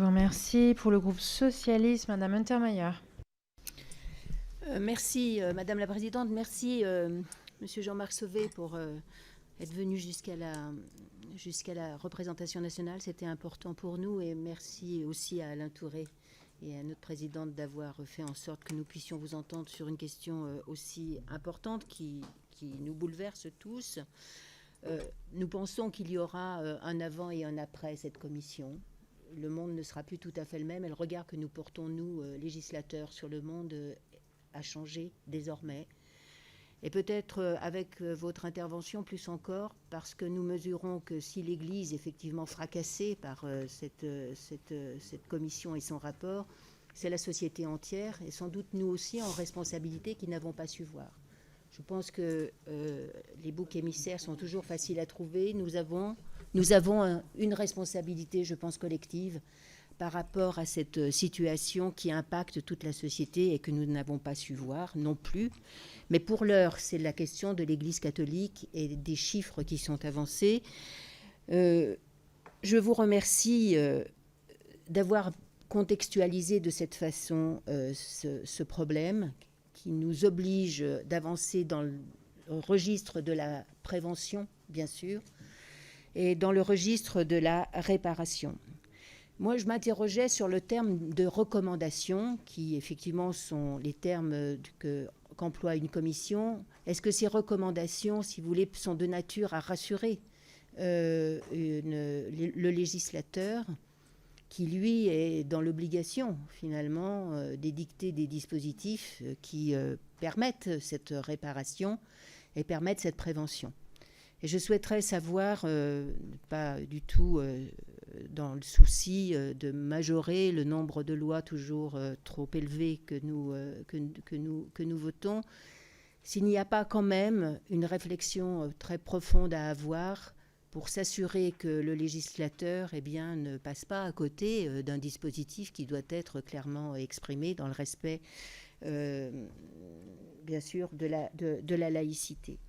vous remercie. Pour le groupe socialiste, Madame Untermaier. Merci, Madame la Présidente. Merci, Monsieur Jean-Marc Sauvé, pour être venu jusqu'à la représentation nationale. C'était important pour nous. Et merci aussi à Alain Touré et à notre présidente d'avoir fait en sorte que nous puissions vous entendre sur une question aussi importante qui nous bouleverse tous. Nous pensons qu'il y aura un avant et un après cette commission. Le monde ne sera plus tout à fait le même. Et le regard que nous portons, nous, législateurs, sur le monde a changé désormais. Et peut-être avec votre intervention plus encore, parce que nous mesurons que si l'Église, effectivement fracassée par cette commission et son rapport, c'est la société entière, et sans doute nous aussi en responsabilité qui n'avons pas su voir. Je pense que les boucs émissaires sont toujours faciles à trouver. Nous avons une responsabilité, je pense, collective par rapport à cette situation qui impacte toute la société et que nous n'avons pas su voir non plus. Mais pour l'heure, c'est la question de l'Église catholique et des chiffres qui sont avancés. Je vous remercie d'avoir contextualisé de cette façon ce problème qui nous oblige d'avancer dans le registre de la prévention, bien sûr, et dans le registre de la réparation. Moi, je m'interrogeais sur le terme de recommandation, qui effectivement sont les termes qu'emploie une commission. Est-ce que ces recommandations, si vous voulez, sont de nature à rassurer le législateur qui, lui, est dans l'obligation, finalement, d'édicter des dispositifs qui permettent cette réparation et permettent cette prévention. Et je souhaiterais savoir, pas du tout dans le souci de majorer le nombre de lois toujours trop élevé que nous votons, s'il n'y a pas quand même une réflexion très profonde à avoir pour s'assurer que le législateur ne passe pas à côté d'un dispositif qui doit être clairement exprimé dans le respect, bien sûr, de la laïcité.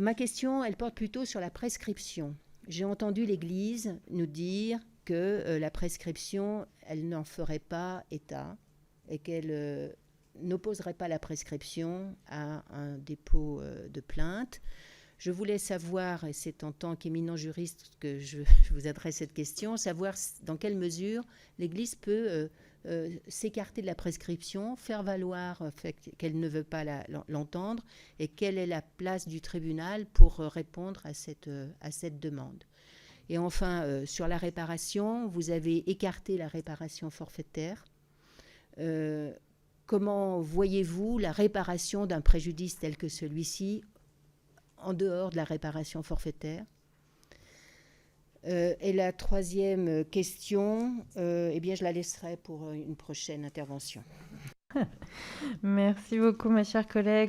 Ma question, elle porte plutôt sur la prescription. J'ai entendu l'Église nous dire que la prescription, elle n'en ferait pas état et qu'elle n'opposerait pas la prescription à un dépôt de plainte. Je voulais savoir, et c'est en tant qu'éminent juriste que je vous adresse cette question, savoir dans quelle mesure l'Église peut s'écarter de la prescription, faire valoir qu'elle ne veut pas l'entendre, et quelle est la place du tribunal pour répondre à cette demande. Et enfin, sur la réparation, vous avez écarté la réparation forfaitaire. Comment voyez-vous la réparation d'un préjudice tel que celui-ci en dehors de la réparation forfaitaire? Et la troisième question, je la laisserai pour une prochaine intervention. Merci beaucoup, ma chère collègue.